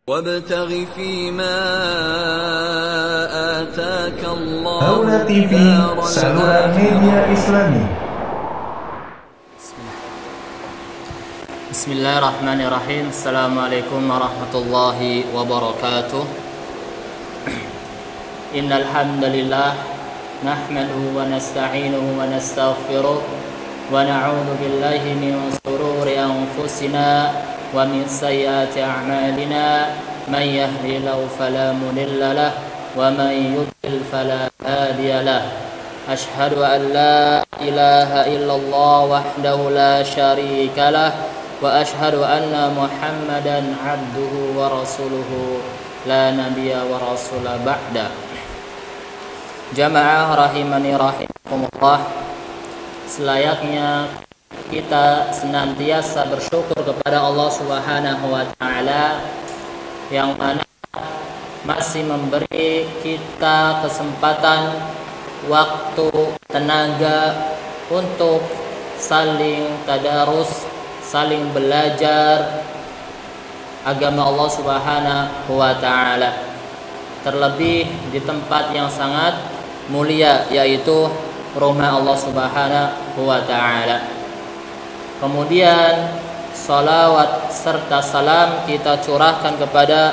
وابتغ فيما آتاك الله Aula TV, الدار saluran media Islami. Bismillahirrahmanirrahim. Assalamualaikum warahmatullahi wabarakatuh. Innal hamdalillah nahmaduhu wa nasta'inuhu wa nastaghfiruh wa na'udzu billahi min shururi anfusina wa min sayyiati a'malina. Man yahdihillahu fala mudilla lahu wa man yudlil fala hadiya lahu. Ashhadu an la ilaha illallah wahdahu la syarika lahu wa ashhadu anna Muhammadan abduhu wa rasuluhu la nabiyya wa rasula ba'da. Jamaah rahimani rahimakumullah, selayaknya kita senantiasa bersyukur kepada Allah Subhanahu wa taala yang mana masih memberi kita kesempatan, waktu, tenaga untuk saling tadarus, saling belajar agama Allah Subhanahu wa taala. Terlebih di tempat yang sangat mulia, yaitu rumah Allah Subhanahu wa taala. Kemudian salawat serta salam kita curahkan kepada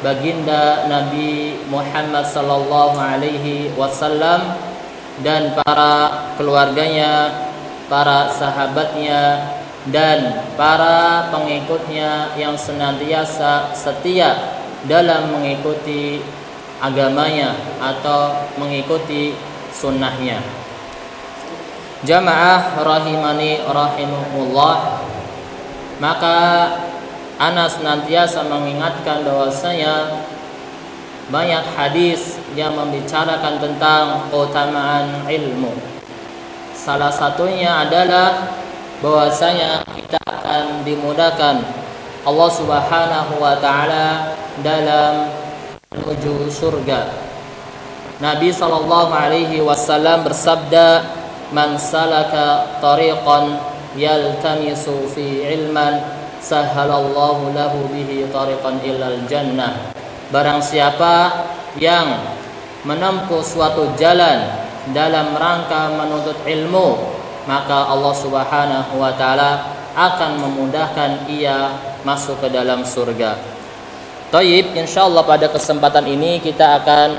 baginda Nabi Muhammad sallallahu alaihi wasallam dan para keluarganya, para sahabatnya, dan para pengikutnya yang senantiasa setia dalam mengikuti agamanya atau mengikuti sunnahnya. Jamaah rahimani rahimakumullah, maka ana senantiasa mengingatkan bahwasanya banyak hadis yang membicarakan tentang keutamaan ilmu. Salah satunya adalah bahwasanya kita akan dimudahkan Allah Subhanahu wa taala dalam menuju surga. Nabi sallallahu alaihi wasallam bersabda, "Man salaka tariqan yaltamisu fi ilman sahhalallahu lahu bihi tariqan ilal jannah." Barang siapa yang menempuh suatu jalan dalam rangka menuntut ilmu, maka Allah Subhanahu wa taala akan memudahkan ia masuk ke dalam surga. Taib, insyaallah pada kesempatan ini kita akan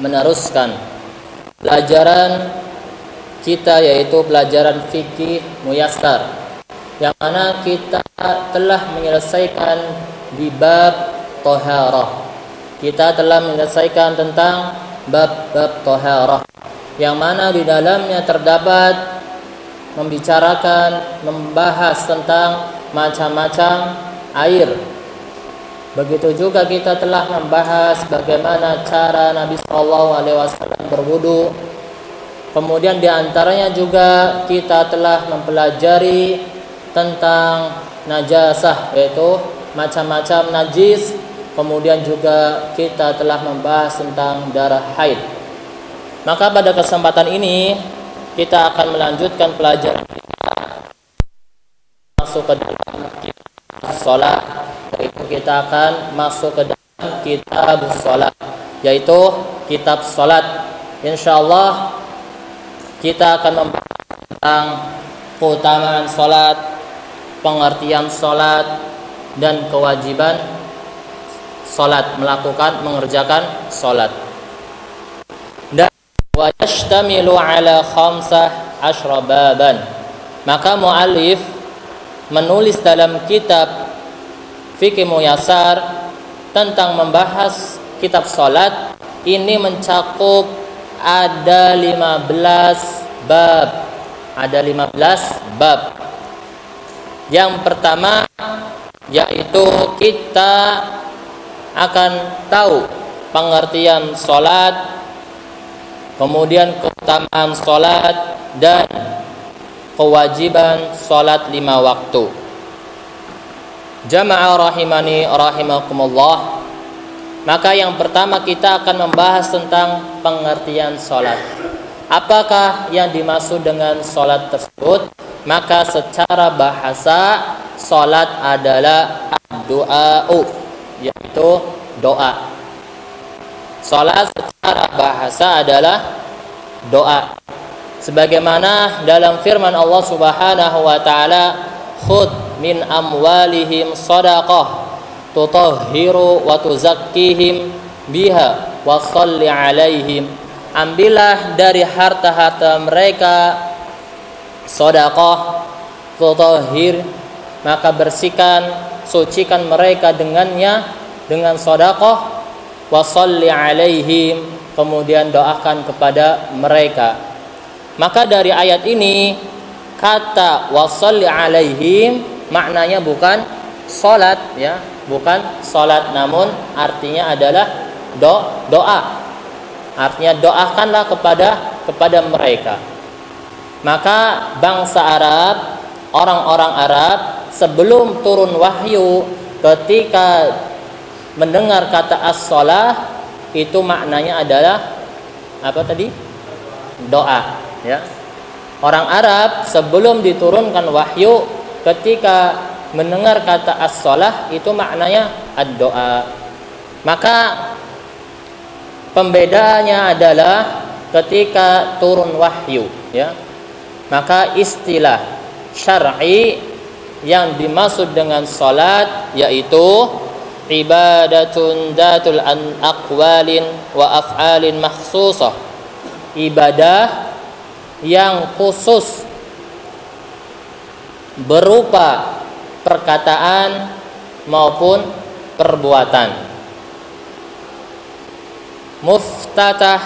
meneruskan pelajaran kita, yaitu pelajaran fikih muyassar, yang mana kita telah menyelesaikan di bab thaharah. Kita telah menyelesaikan tentang bab-bab thaharah, yang mana di dalamnya terdapat membahas tentang macam-macam air. Begitu juga kita telah membahas bagaimana cara Nabi SAW berwudu. Kemudian di antaranya juga kita telah mempelajari tentang najasah, yaitu macam-macam najis. Kemudian juga kita telah membahas tentang darah haid. Maka pada kesempatan ini kita akan melanjutkan pelajaran kita masuk ke dalam kitab salat, yaitu kita akan masuk ke dalam kitab salat, yaitu kitab salat. Insyaallah kita akan membahas tentang keutamaan salat, pengertian salat, dan kewajiban salat, mengerjakan salat. Dan wa yashtamilu ala 15 baban. Maka muallif menulis dalam kitab Fikih Muyassar tentang membahas kitab salat ini mencakup ada 15 bab. Ada 15 bab. Yang pertama yaitu kita akan tahu pengertian salat, kemudian keutamaan salat dan kewajiban salat 5 waktu. Jamaah rahimani rahimakumullah, maka yang pertama kita akan membahas tentang pengertian salat. Apakah yang dimaksud dengan salat tersebut? Maka secara bahasa salat adalah doa. yaitu doa. Salat secara bahasa adalah doa. Sebagaimana dalam firman Allah Subhanahu wa taala, "Khudh min amwalihim shadaqah tutahhiru wa tuzakkihim biha wa shalli 'alaihim." Ambillah dari harta-harta mereka sedekah, tutahhir, maka bersihkan, sucikan mereka dengannya dengan sedekah, wa shalli 'alaihim, kemudian doakan kepada mereka. Maka dari ayat ini kata wa shalli 'alaihim maknanya bukan salat ya, bukan salat, namun artinya adalah doa. Artinya doakanlah kepada mereka. Maka bangsa Arab, orang-orang Arab sebelum turun wahyu, ketika mendengar kata as-shalah itu maknanya adalah apa tadi? Doa, ya. Orang Arab sebelum diturunkan wahyu, ketika mendengar kata as-shalah itu maknanya ad-doa. Maka pembedanya adalah ketika turun wahyu, ya. Maka istilah syar'i yang dimaksud dengan salat yaitu ibadatun datul an aqwalin wa af'alin makhsusah. Ibadah yang khusus berupa perkataan maupun perbuatan. Muftatah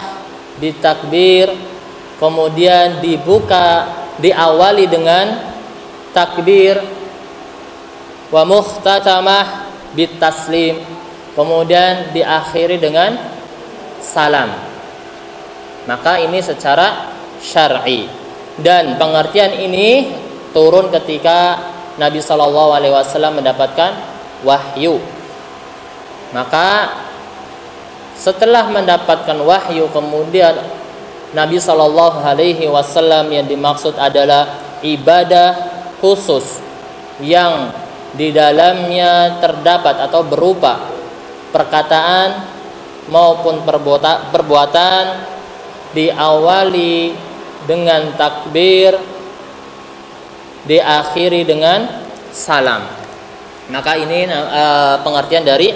bitakbir, kemudian diawali dengan takbir, wa mukhtatamah bitaslim, kemudian diakhiri dengan salam. Maka ini secara syar'i, dan pengertian ini turun ketika Nabi SAW mendapatkan wahyu. Maka setelah mendapatkan wahyu, kemudian Nabi SAW yang dimaksud adalah ibadah khusus yang di dalamnya terdapat atau berupa perkataan maupun perbuatan, diawali dengan takbir, diakhiri dengan salam. Maka ini pengertian dari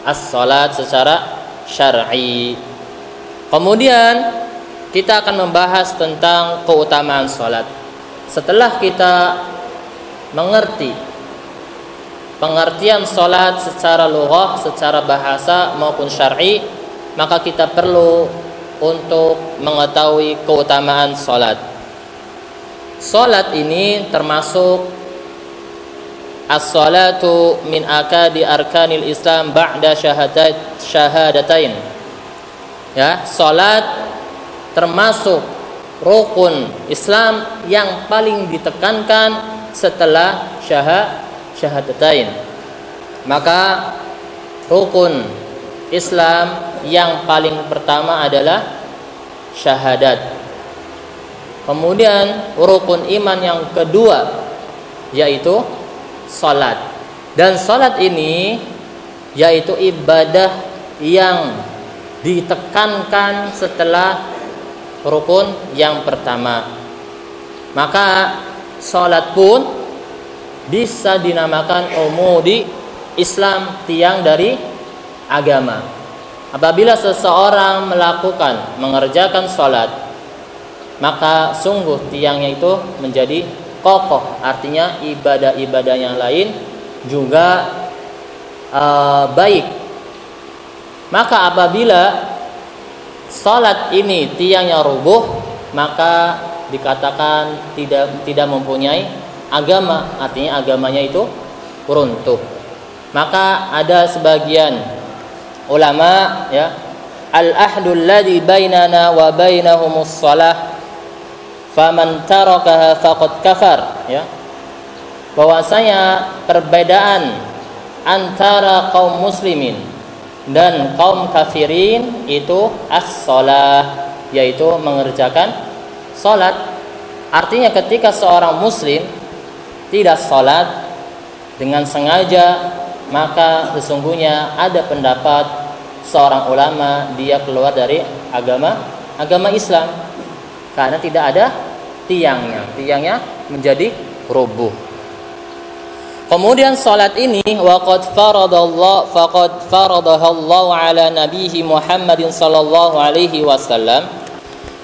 as-salat secara syar'i. Kemudian kita akan membahas tentang keutamaan salat. Setelah kita mengerti pengertian salat secara lughah, secara bahasa maupun syar'i, maka kita perlu untuk mengetahui keutamaan salat. Salat ini termasuk as-salatu min akadi arkanil Islam ba'da syahadatain. Ya, salat termasuk rukun Islam yang paling ditekankan setelah syahadatain. Maka rukun Islam yang paling pertama adalah syahadat. Kemudian rukun iman yang kedua yaitu salat. Dan salat ini yaitu ibadah yang ditekankan setelah rukun yang pertama. Maka salat pun bisa dinamakan umudi Islam, tiang dari agama. Apabila seseorang mengerjakan salat, maka sungguh tiangnya itu menjadi kokoh. Artinya ibadah-ibadah yang lain juga baik. Maka apabila salat ini tiangnya rubuh, maka dikatakan tidak mempunyai agama. Artinya agamanya itu runtuh. Maka ada sebagian ulama, ya, al-ahdul ladzi bainana wa bainahumus shalah faman tarakaha faqad kafar, ya. Bahwasanya perbedaan antara kaum muslimin dan kaum kafirin itu as-shalah, yaitu mengerjakan salat. Artinya ketika seorang muslim tidak salat dengan sengaja maka sesungguhnya ada pendapat seorang ulama dia keluar dari agama Islam karena tidak ada tiangnya menjadi rubuh. Kemudian salat ini faqad faradahallahu ala nabihi Muhammadin sallallahu alaihi wasallam,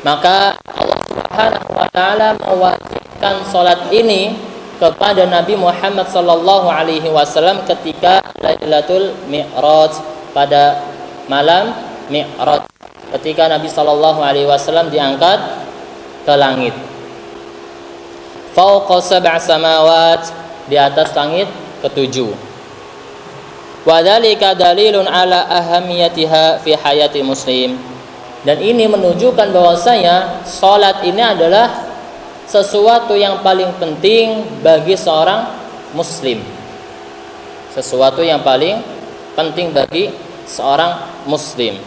maka Allah Subhanahu wa taala mewajibkan salat ini kepada Nabi Muhammad sallallahu alaihi wasallam ketika Lailatul Mi'raj, pada malam Mi'raj, ketika Nabi sallallahu alaihi wasallam diangkat ke langit. Fauqa sab'a samawat, di atas langit ketujuh. Wa dzalika dalilun ala ahamiyatiha fi hayati muslim. Dan ini menunjukkan bahwasanya salat ini adalah sesuatu yang paling penting bagi seorang muslim. Sesuatu yang paling penting bagi seorang muslim.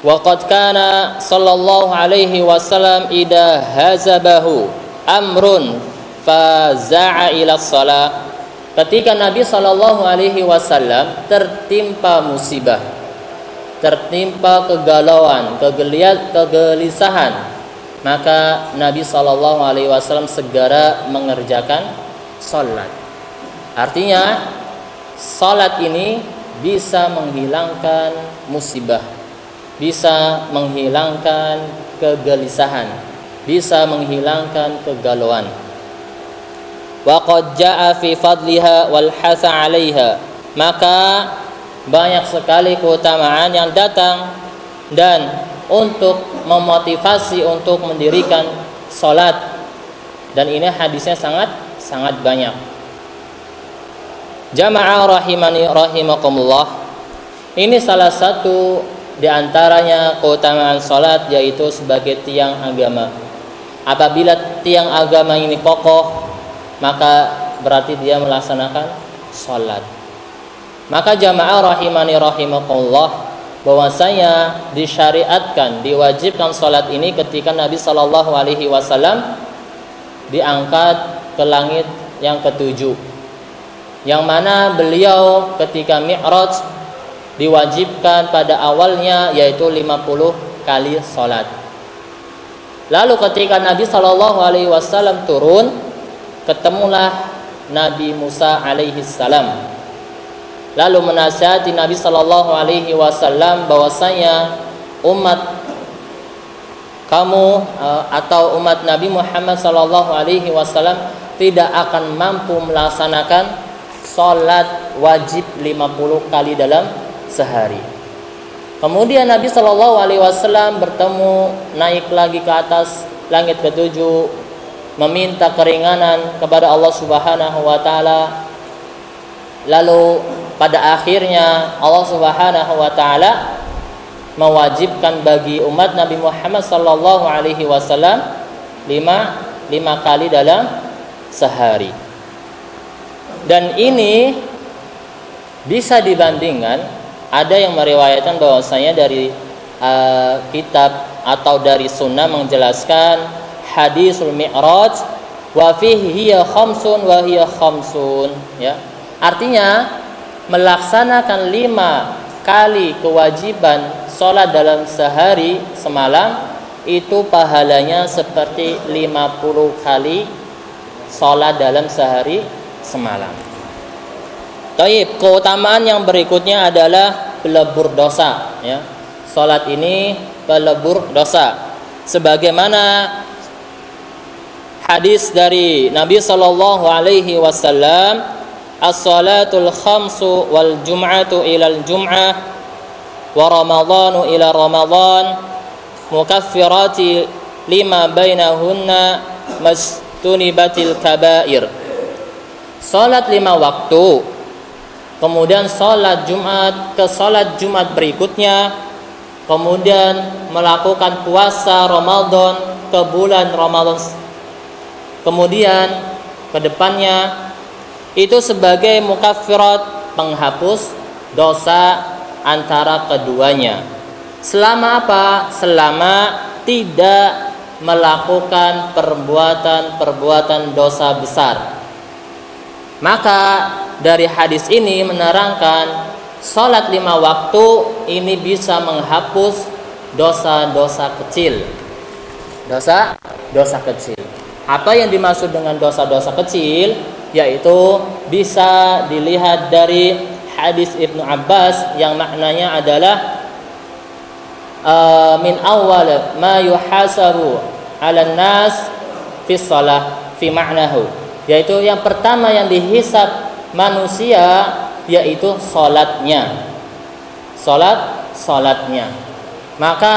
Wa qad kana sallallahu alaihi wasallam idza hazabahu amrun faza'a ila shalah, ketika Nabi sallallahu alaihi wasallam tertimpa musibah, tertimpa kegalauan, kegelisahan, maka Nabi sallallahu alaihi wasallam segera mengerjakan salat. Artinya salat ini bisa menghilangkan musibah, bisa menghilangkan kegelisahan, bisa menghilangkan kegalauan. Wa qad jaa fi fadliha wal hatha 'alaiha, maka banyak sekali keutamaan yang datang dan untuk memotivasi untuk mendirikan salat, dan ini hadisnya sangat banyak. Jamaah rahimani rahimakumullah, ini salah satu di antaranya keutamaan salat, yaitu sebagai tiang agama. Apabila tiang agama ini kokoh, maka berarti dia melaksanakan salat. Maka jamaah rahimani rahimakumullah, bahwasanya disyariatkan, diwajibkan salat ini ketika Nabi sallallahu alaihi wasallam diangkat ke langit yang ketujuh, yang mana beliau ketika Mi'raj diwajibkan pada awalnya yaitu 50 kali salat. Lalu ketika Nabi sallallahu alaihi wasallam turun, ketemulah Nabi Musa alaihi salam, lalu menasihati Nabi sallallahu alaihi wasallam bahwasanya umat kamu atau umat Nabi Muhammad sallallahu alaihi wasallam tidak akan mampu melaksanakan salat wajib 50 kali dalam sehari. Kemudian Nabi sallallahu alaihi wasallam bertemu, naik lagi ke atas langit ketujuh, meminta keringanan kepada Allah Subhanahu wa taala. Lalu pada akhirnya Allah Subhanahu wa taala mewajibkan bagi umat Nabi Muhammad sallallahu alaihi wasallam 5 kali dalam sehari. Dan ini bisa dibandingkan, ada yang meriwayatkan bahwasanya dari kitab atau dari sunnah menjelaskan hadisul Mi'raj wa fihi hiya khamsun wa hiya khamsun, ya. Artinya melaksanakan 5 kali kewajiban salat dalam sehari semalam itu pahalanya seperti 50 kali salat dalam sehari semalam. Taib, keutamaan yang berikutnya adalah pelebur dosa, ya. Salat ini pelebur dosa, sebagaimana hadis dari Nabi sallallahu alaihi wasallam, as-salatul khamsu wal jum'atu ilal jum'ah wa ramadhanu ila ramadhan mukaffirati lima bainahunna mastunibatil kabair. Salat 5 waktu, kemudian salat Jumat ke salat Jumat berikutnya, kemudian melakukan puasa Ramadan ke bulan Ramadan, kemudian ke depannya, itu sebagai mukaffirat, penghapus dosa antara keduanya. Selama apa? Selama tidak melakukan perbuatan dosa besar. Maka dari hadis ini menerangkan salat 5 waktu ini bisa menghapus dosa-dosa kecil. Dosa-dosa kecil. Apa yang dimaksud dengan dosa-dosa kecil? Yaitu bisa dilihat dari hadis Ibnu Abbas yang maknanya adalah min awal ma yuhasabu 'alan nas fi shalah fi ma'nahu, yaitu yang pertama yang dihisab manusia yaitu salatnya. Salatnya. Maka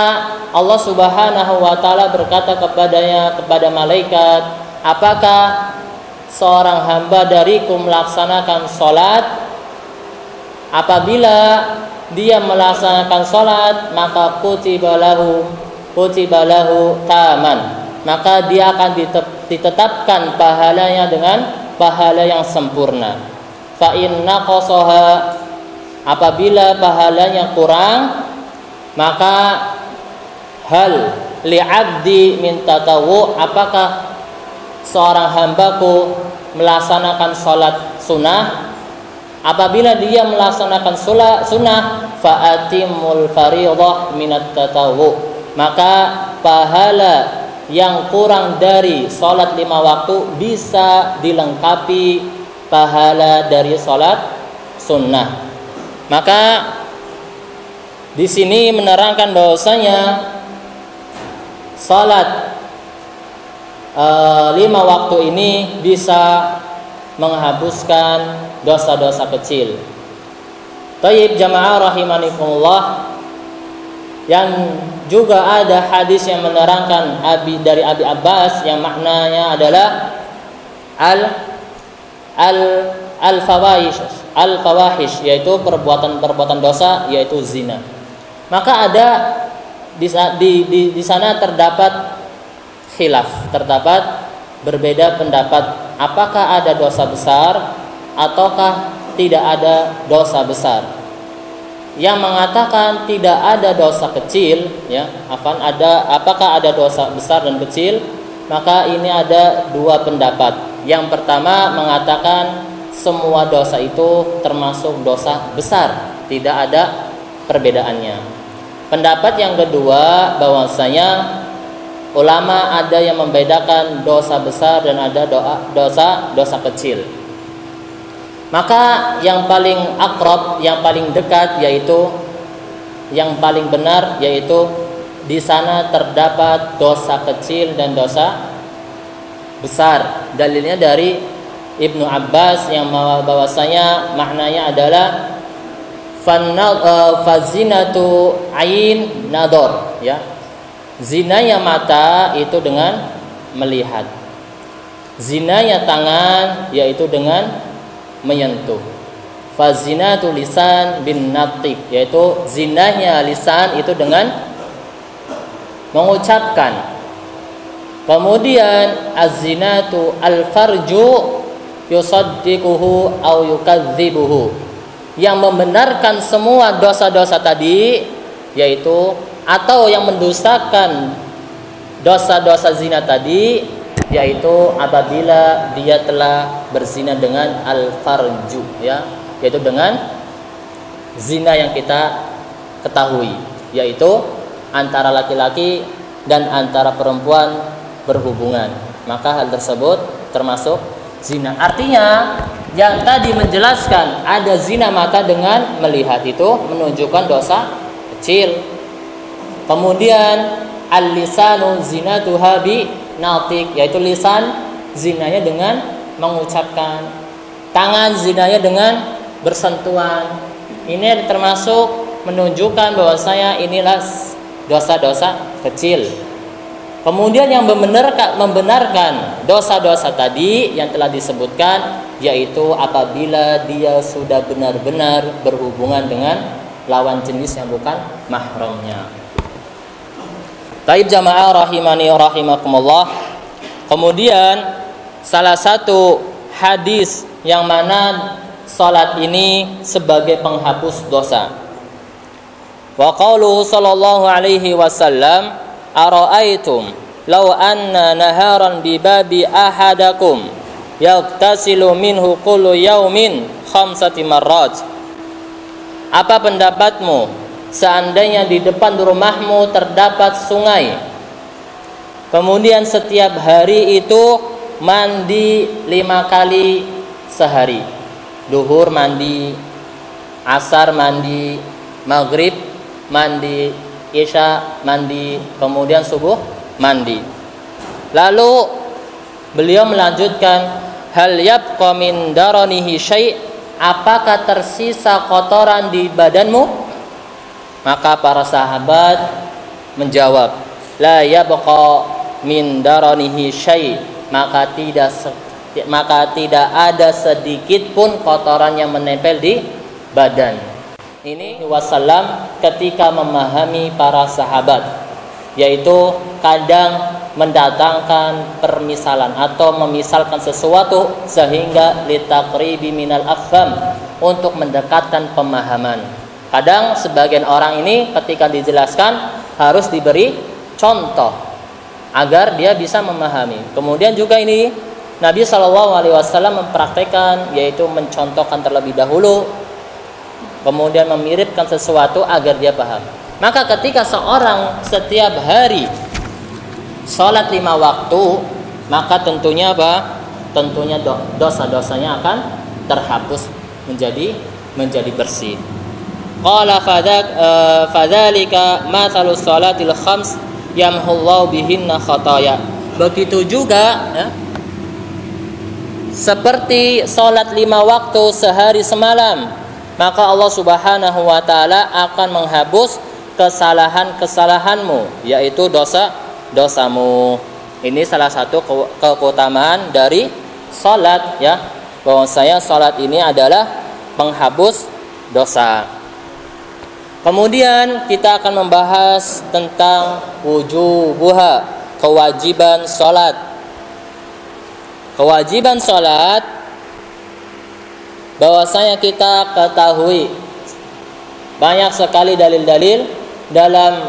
Allah Subhanahu wa taala berkata kepada malaikat, apakah seorang hamba dariku melaksanakan salat? Apabila dia melaksanakan salat, maka kutiba lahu taman, maka dia akan ditetapkan pahalanya dengan pahala yang sempurna. Fa in naqasaha, apabila pahalanya kurang, maka hal li'abdi min tatawu, apakah seorang hambaku melaksanakan salat sunnah? Apabila dia melaksanakan salat sunnah, fa'atimul fariidhah minat tatawu, maka pahala yang kurang dari salat 5 waktu bisa dilengkapi pahala dari salat sunnah. Maka di sini menerangkan bahwasanya salat 5 waktu ini bisa menghapuskan dosa-dosa kecil. Tayyib jamaah rahimanikumullah, yang juga ada hadis yang menerangkan dari Abi Abbas yang maknanya adalah al-fawahish, yaitu perbuatan dosa, yaitu zina. Maka ada di sana terdapat khilaf, terdapat berbeda pendapat, apakah ada dosa besar ataukah tidak ada dosa besar. Yang mengatakan tidak ada dosa kecil, apakah ada dosa besar dan kecil, maka ini ada 2 pendapat. Yang pertama mengatakan semua dosa itu termasuk dosa besar, tidak ada perbedaannya. Pendapat yang kedua bahwasanya ulama ada yang membedakan dosa besar dan ada dosa kecil. Maka yang paling akrab, yang paling dekat, yaitu yang paling benar, yaitu di sana terdapat dosa kecil dan dosa besar. Dalilnya dari Ibnu Abbas yang bahwasanya maknanya adalah fazinatu ain nador, ya. Zinanya mata itu dengan melihat. Zinanya tangan yaitu dengan menyentuh. Fazinatu lisan bin natik, yaitu zinanya lisan itu dengan mengucapkan. Kemudian az-zinatu al-farju yusaddiquhu au yukadzibuhu, yang membenarkan semua dosa-dosa tadi, yaitu atau yang mendustakan dosa-dosa zina tadi, yaitu apabila dia telah berzina dengan al-farju, ya, yaitu dengan zina yang kita ketahui, yaitu antara laki-laki dan antara perempuan berhubungan, maka hal tersebut termasuk zina. Artinya yang tadi menjelaskan ada zina mata dengan melihat itu menunjukkan dosa kecil. Kemudian al-lisanu zinatuha bi natik, yaitu lisan zinanya dengan mengucapkan, tangan zinanya dengan bersentuhan. Ini termasuk menunjukkan bahwasanya inilah dosa-dosa kecil. Kemudian yang membenarkan dosa-dosa tadi yang telah disebutkan, yaitu apabila dia sudah benar-benar berhubungan dengan lawan jenis yang bukan mahramnya. Taib jamaah rahimani rahimakumullah. Kemudian salah satu hadis yang mana salat ini sebagai penghapus dosa. Wa qauluhu sallallahu alaihi wasallam, ara'aitum law anna naharan bi babi ahadakum yaghtasilu minhu kullu yaumin khamsati marrat. Apa pendapatmu seandainya di depan rumahmu terdapat sungai, kemudian setiap hari itu mandi 5 kali sehari? Duhur mandi, asar mandi, maghrib mandi, isya mandi, kemudian subuh mandi. Lalu beliau melanjutkan, hal yabqa min daranihi syai', apakah tersisa kotoran di badanmu? Maka para sahabat menjawab, la yabqa min daranihi syai', maka tidak ada sedikit pun kotoran yang menempel di badan. Ini wasallam ketika memahami para sahabat, yaitu kadang mendatangkan permisalan atau memisalkan sesuatu sehingga litaqribi minal afham, untuk mendekatkan pemahaman. Kadang sebagian orang ini ketika dijelaskan harus diberi contoh agar dia bisa memahami. Kemudian juga ini Nabi SAW mempraktekkan, yaitu mencontohkan terlebih dahulu, kemudian memiripkan sesuatu agar dia paham. Maka ketika seorang setiap hari sholat 5 waktu, maka tentunya apa? Tentunya dosa-dosanya akan terhapus, menjadi bersih. Qala fadzalika mathalus sholatil khams yamhullahu bihinna khataya. Begitu juga ya, seperti sholat 5 waktu sehari semalam, maka Allah Subhanahu wa ta'ala akan menghapus kesalahan-kesalahanmu, yaitu dosamu. Ini salah satu keutamaan dari sholat ya, bahwasanya sholat ini adalah penghapus dosa. Kemudian kita akan membahas tentang wujubuha, kewajiban sholat. Kewajiban sholat, bahwasanya kita ketahui banyak sekali dalil-dalil dalam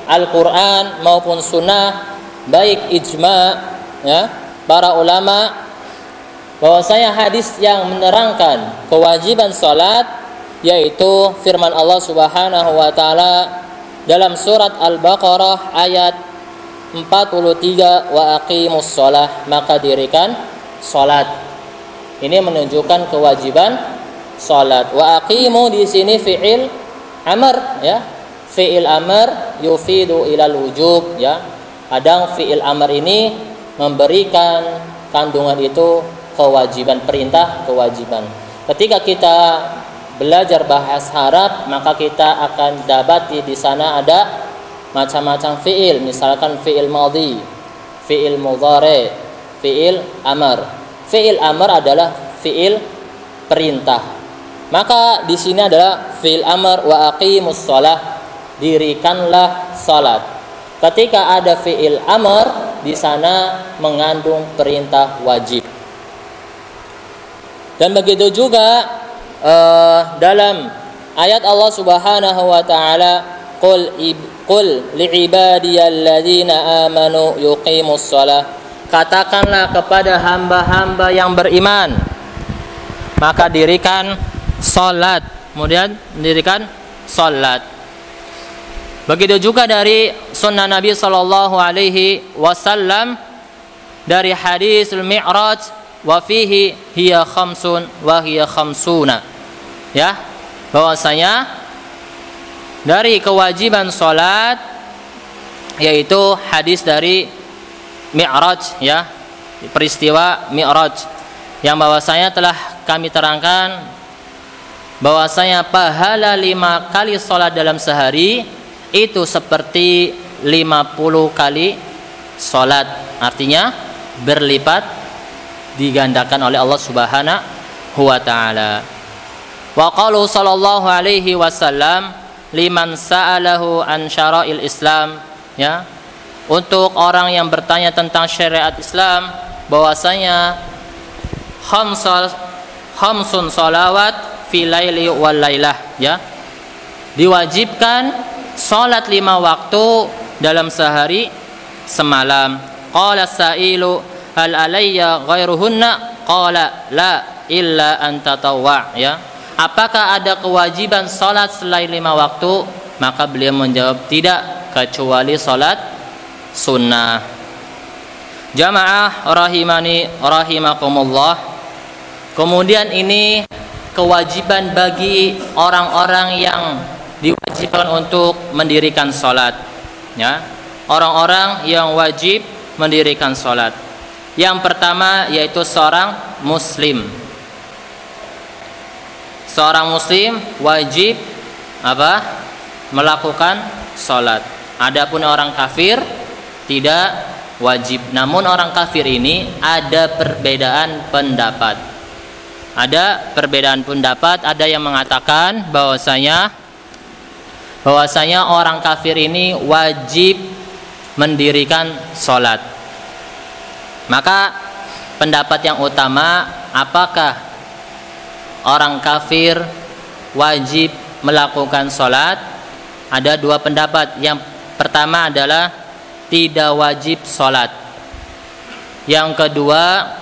Al-Quran maupun Sunnah, baik ijma ya, para ulama, bahwasanya hadis yang menerangkan kewajiban sholat, yaitu firman Allah Subhanahu wa ta'ala dalam surat Al-Baqarah ayat 43, wa aqimus sholah, maka dirikan sholat. Ini menunjukkan kewajiban sholat. Wa aqimu di sini fi'il amr ya, fi'il amr yufidu ilal wujub ya. Kadang fi'il amr ini memberikan kandungan itu kewajiban, perintah kewajiban. Ketika kita belajar bahasa Arab, maka kita akan dapati di sana ada macam-macam fi'il, misalkan fi'il madhi, fi'il mudhari, fi'il amr. Fi'il amr adalah fi'il perintah. Maka di sini adalah fi'il amr, wa aqimus shalah, dirikanlah salat. Ketika ada fi'il amr, di sana mengandung perintah wajib. Dan begitu juga dalam ayat Allah Subhanahu wa ta'ala, qul li'ibadiyalladzina amanu yuqimus shalah, katakanlah kepada hamba-hamba yang beriman, maka dirikan salat. Kemudian mendirikan salat. Begitu juga dari sunnah Nabi sallallahu alaihi wasallam dari hadisul Mi'raj, wa fihi hiya khamsun wa hiya khamsuna. Ya, bahwasanya dari kewajiban salat, yaitu hadis dari Mi'raj ya, peristiwa Mi'raj, yang bahwasanya telah kami terangkan bahwasanya pahala 5 kali sholat dalam sehari itu seperti 50 kali sholat, artinya berlipat digandakan oleh Allah Subhanahu wa ta'ala. Wa qalu sallallahu alaihi wasallam liman sa'alahu an syara'il Islam ya, untuk orang yang bertanya tentang syariat Islam, bahwasanya khamsun salawat fi laili wal lailah ya, diwajibkan salat 5 waktu dalam sehari semalam. Qala sailu hal alayya ghairuhunna, Qala la illa an tatawwa, ya. Apakah ada kewajiban salat selain 5 waktu? Maka beliau menjawab tidak, kecuali salat sunnah. Jamaah rahimani rahimakumullah. Kemudian ini kewajiban bagi orang-orang yang diwajibkan untuk mendirikan salat, ya. Orang-orang yang wajib mendirikan salat. Yang pertama yaitu seorang muslim. Seorang muslim wajib apa? Melakukan salat. Adapun orang kafir tidak wajib. Namun orang kafir ini ada perbedaan pendapat. Ada perbedaan pendapat, ada yang mengatakan bahwasanya orang kafir ini wajib mendirikan salat. Maka pendapat yang utama, apakah orang kafir wajib melakukan salat? Ada 2 pendapat. Yang pertama adalah tidak wajib salat. Yang kedua,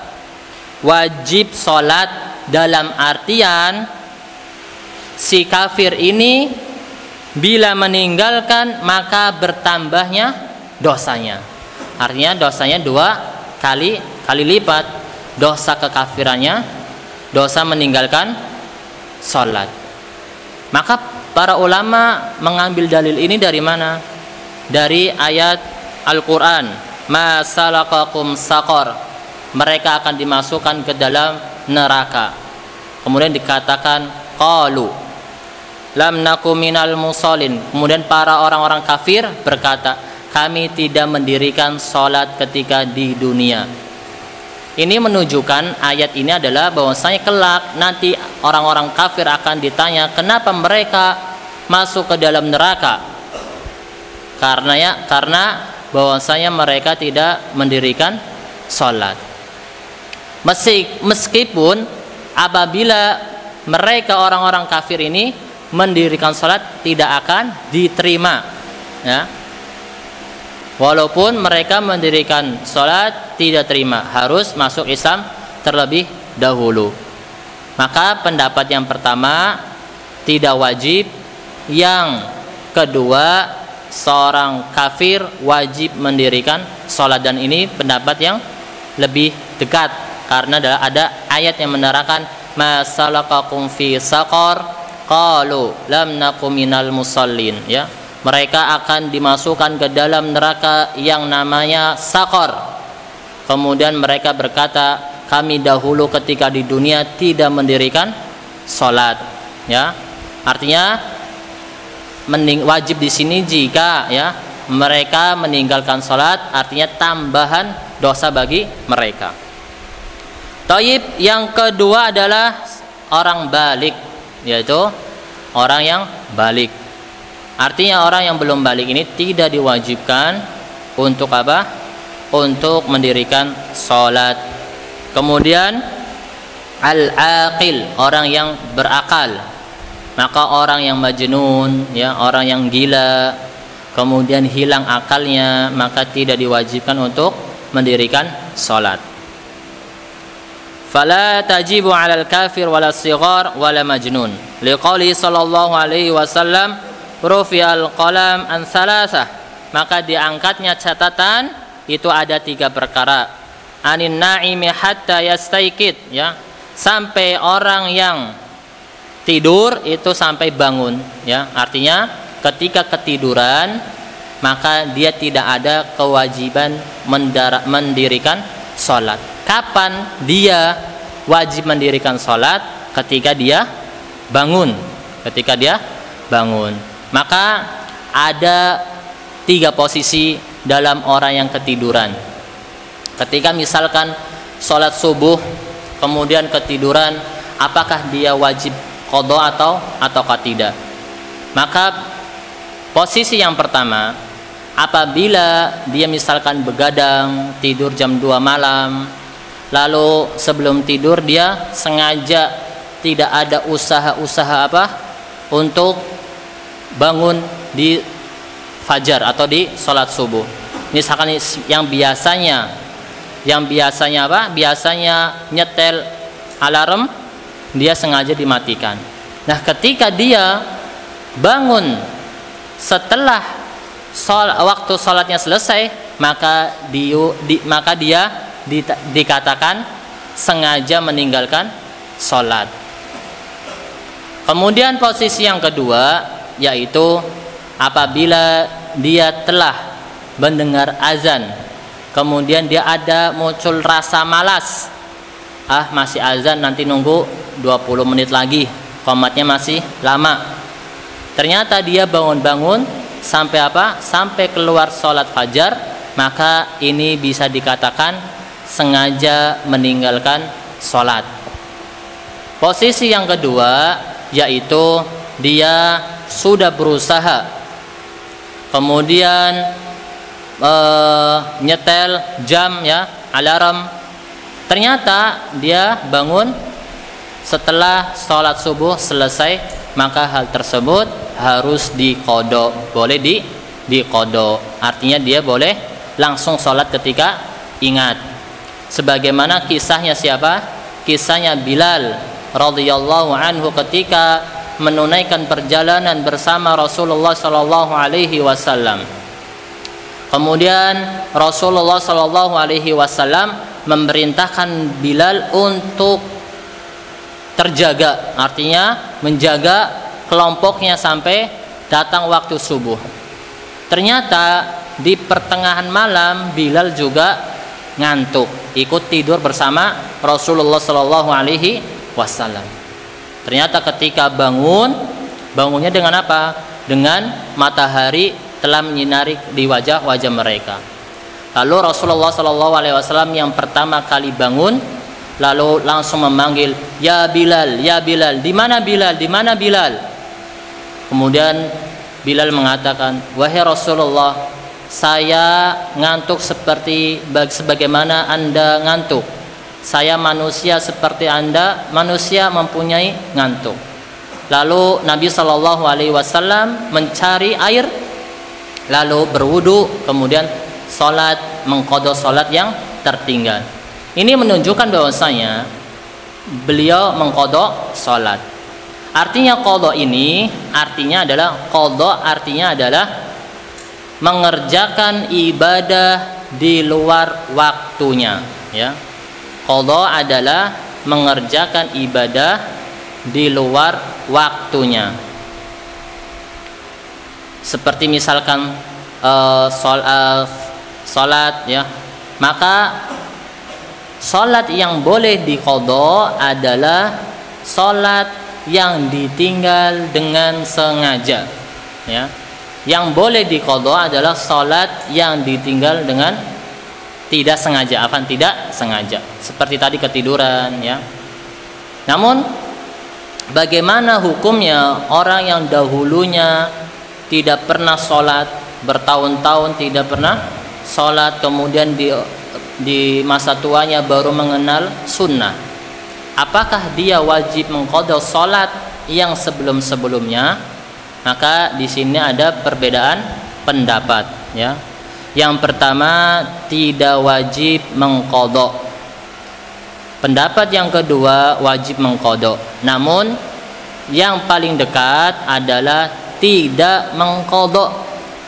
wajib salat dalam artian si kafir ini bila meninggalkan maka bertambahnya dosanya. Artinya dosanya 2 kali lipat, dosa kekafirannya, dosa meninggalkan salat. Maka para ulama mengambil dalil ini dari mana? Dari ayat Al-Qur'an, ma salakakum saqar, mereka akan dimasukkan ke dalam neraka. Kemudian dikatakan qalu lam nakum minal musallin. Kemudian para orang-orang kafir berkata, kami tidak mendirikan salat ketika di dunia. Ini menunjukkan ayat ini adalah bahwasanya kelak nanti orang-orang kafir akan ditanya kenapa mereka masuk ke dalam neraka. Karena bahwasanya mereka tidak mendirikan salat. Meskipun apabila mereka orang-orang kafir ini mendirikan salat tidak akan diterima, ya. Walaupun mereka mendirikan salat tidak terima, harus masuk Islam terlebih dahulu. Maka pendapat yang pertama tidak wajib, yang kedua seorang kafir wajib mendirikan salat, dan ini pendapat yang lebih dekat karena ada ayat yang menerangkan ma salakakum fi saqar qalu lam nakum minal musallin, ya. Mereka akan dimasukkan ke dalam neraka yang namanya Saqar. Kemudian mereka berkata, kami dahulu ketika di dunia tidak mendirikan salat, ya. Artinya wajib di sini jika, ya, mereka meninggalkan salat, artinya tambahan dosa bagi mereka. Taib, yang kedua adalah orang balik, yaitu orang yang balik. Artinya orang yang belum balik ini tidak diwajibkan untuk apa? Untuk mendirikan salat. Kemudian al-aqil, orang yang berakal. Maka orang yang majnun, ya, orang yang gila, kemudian hilang akalnya, maka tidak diwajibkan untuk mendirikan salat. Fala tajibu 'alal kafir wala shighar wala majnun. Liqauli sallallahu alaihi wasallam rufi'al qalam an salasah, maka diangkatnya catatan itu ada 3 perkara. Anin na'imi hatta yastaikid, ya, sampai orang yang tidur itu sampai bangun, ya. Artinya ketika ketiduran maka dia tidak ada kewajiban mendirikan salat. Kapan dia wajib mendirikan salat? Ketika dia bangun. Ketika dia bangun. Maka ada 3 posisi dalam orang yang ketiduran. Ketika misalkan sholat subuh kemudian ketiduran, apakah dia wajib qadha ataukah tidak? Maka posisi yang pertama, apabila dia misalkan begadang tidur jam 2 malam, lalu sebelum tidur dia sengaja tidak ada usaha-usaha apa untuk bangun di fajar atau di sholat subuh. Misalkan yang biasanya Yang biasanya apa? Biasanya nyetel alarm, dia sengaja dimatikan. Nah, ketika dia bangun setelah waktu sholatnya selesai, maka dia dikatakan sengaja meninggalkan sholat. Kemudian posisi yang kedua yaitu apabila dia telah mendengar azan, kemudian dia ada muncul rasa malas, masih azan, nanti nunggu 20 menit lagi, qomatnya masih lama. Ternyata dia bangun-bangun sampai apa? Sampai keluar sholat fajar, maka ini bisa dikatakan sengaja meninggalkan sholat. Posisi yang kedua yaitu dia sudah berusaha, kemudian nyetel jam, ya, alarm, ternyata dia bangun setelah sholat subuh selesai, maka hal tersebut harus diqodho, boleh diqodho. Artinya dia boleh langsung sholat ketika ingat. Sebagaimana kisahnya siapa? Kisahnya Bilal radhiyallahu anhu ketika menunaikan perjalanan bersama Rasulullah sallallahu alaihi wasallam. Kemudian Rasulullah sallallahu alaihi wasallam memerintahkan Bilal untuk terjaga, artinya menjaga kelompoknya sampai datang waktu subuh. Ternyata di pertengahan malam Bilal juga ngantuk, ikut tidur bersama Rasulullah sallallahu alaihi wasallam. Ternyata ketika bangunnya dengan apa? Dengan matahari telah menyinari di wajah-wajah mereka. Lalu Rasulullah sallallahu alaihi wasallam yang pertama kali bangun lalu langsung memanggil, "Ya Bilal, ya Bilal, di mana Bilal? Di mana Bilal?" Kemudian Bilal mengatakan, "Wahai Rasulullah, saya ngantuk sebagaimana Anda ngantuk. Saya manusia seperti Anda, manusia mempunyai ngantuk." Lalu Nabi sallallahu alaihi wasallam mencari air, lalu berwudu, kemudian salat, mengqadha salat yang tertinggal. Ini menunjukkan bahwasanya beliau mengqadha salat. Artinya qadha ini artinya adalah mengerjakan ibadah di luar waktunya, ya. Qadha adalah mengerjakan ibadah di luar waktunya. Seperti misalkan salat, ya. Maka salat yang boleh diqadha adalah salat yang ditinggal dengan sengaja, ya. Yang boleh diqadha adalah salat yang ditinggal dengan tidak sengaja, seperti tadi ketiduran, ya. Namun bagaimana hukumnya orang yang dahulunya tidak pernah sholat, bertahun-tahun tidak pernah sholat, kemudian di masa tuanya baru mengenal sunnah? Apakah dia wajib mengqadha sholat yang sebelum-sebelumnya? Maka di sini ada perbedaan pendapat, ya. Yang pertama, tidak wajib mengqadha. Pendapat yang kedua, wajib mengqadha. Namun yang paling dekat adalah tidak mengqadha.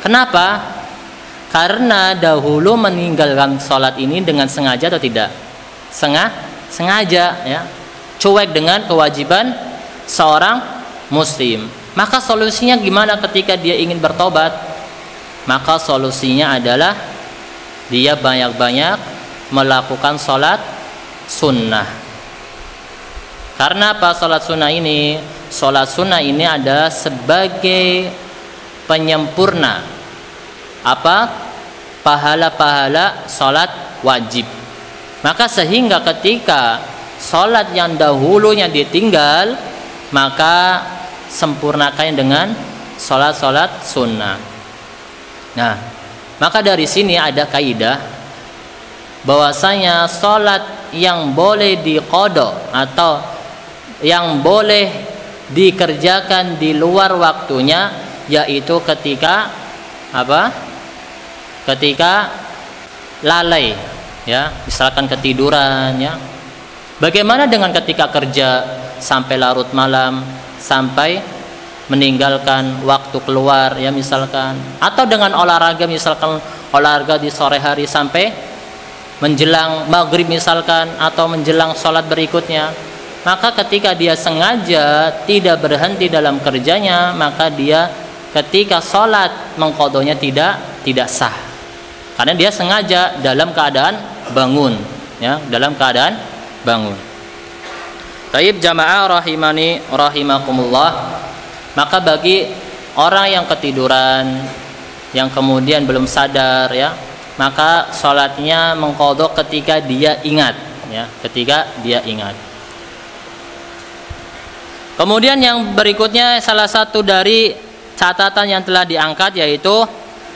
Kenapa? Karena dahulu meninggalkan sholat ini dengan sengaja atau tidak? Sengaja, ya. Cuek dengan kewajiban seorang muslim. Maka solusinya gimana ketika dia ingin bertobat? Maka solusinya adalah dia banyak-banyak melakukan sholat sunnah. Karena apa sholat sunnah ini? Sholat sunnah ini adalah sebagai penyempurna pahala-pahala sholat wajib. Maka sehingga ketika sholat yang dahulunya ditinggal, maka sempurnakan dengan sholat-sholat sunnah. Nah, maka dari sini ada kaidah bahwasanya sholat yang boleh diqadha atau yang boleh dikerjakan di luar waktunya yaitu ketika apa? Ketika lalai, ya, misalkan ketiduran, ya. Bagaimana dengan ketika kerja sampai larut malam, sampai meninggalkan waktu keluar, ya misalkan, atau dengan olahraga, misalkan olahraga di sore hari sampai menjelang maghrib misalkan, atau menjelang sholat berikutnya, maka ketika dia sengaja tidak berhenti dalam kerjanya, maka dia ketika sholat mengqadhonya tidak sah, karena dia sengaja dalam keadaan bangun, ya, dalam keadaan bangun. Taib jamaah rahimani rahimakumullah, maka bagi orang yang ketiduran, yang kemudian belum sadar, ya, maka sholatnya mengqadha ketika dia ingat, ya, ketika dia ingat. Kemudian yang berikutnya, salah satu dari catatan yang telah diangkat yaitu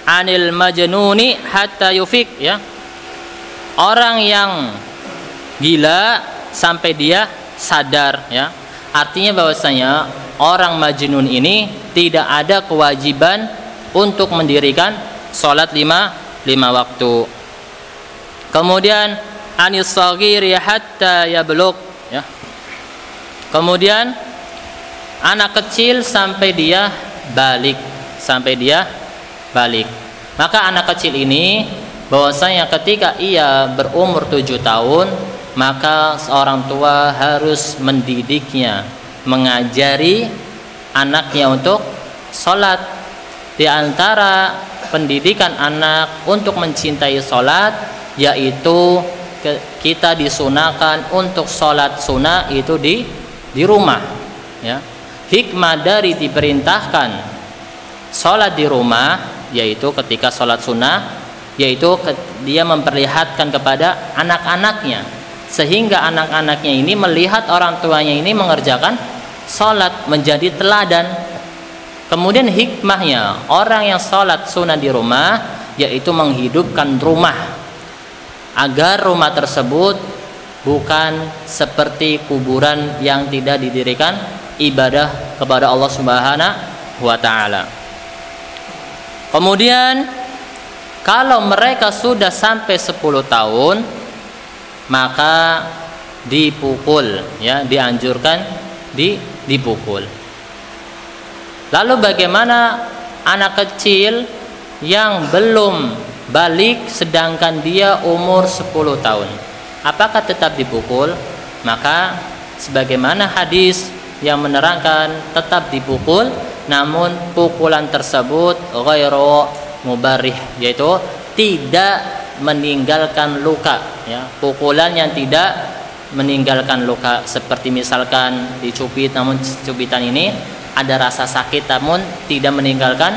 anil majnuni hatta yufik, ya, orang yang gila sampai dia sadar, ya. Artinya bahwasanya orang majnun ini tidak ada kewajiban untuk mendirikan sholat lima waktu. Kemudian anis saghiri hatta yablugh, ya. Kemudian anak kecil sampai dia balik, Maka anak kecil ini bahwasanya ketika ia berumur 7 tahun, maka seorang tua harus mendidiknya, mengajari anaknya untuk sholat. Di antara pendidikan anak untuk mencintai sholat, yaitu kita disunahkan untuk sholat sunnah itu di rumah, ya. Hikmah dari diperintahkan sholat di rumah, yaitu ketika sholat sunnah, yaitu dia memperlihatkan kepada anak-anaknya, sehingga anak-anaknya ini melihat orang tuanya ini mengerjakan sholat, menjadi teladan. Kemudian hikmahnya orang yang sholat sunnah di rumah, yaitu menghidupkan rumah, agar rumah tersebut bukan seperti kuburan yang tidak didirikan ibadah kepada Allah Subhanahu wa ta'ala. Kemudian kalau mereka sudah sampai 10 tahun, maka dipukul, ya, dianjurkan dipukul. Lalu bagaimana anak kecil yang belum balik sedangkan dia umur 10 tahun? Apakah tetap dipukul? Maka sebagaimana hadis yang menerangkan tetap dipukul, namun pukulan tersebut ghairu mubarrih, yaitu tidak meninggalkan luka, ya. Pukulan yang tidak meninggalkan luka, seperti misalkan dicubit, namun cubitan ini ada rasa sakit namun tidak meninggalkan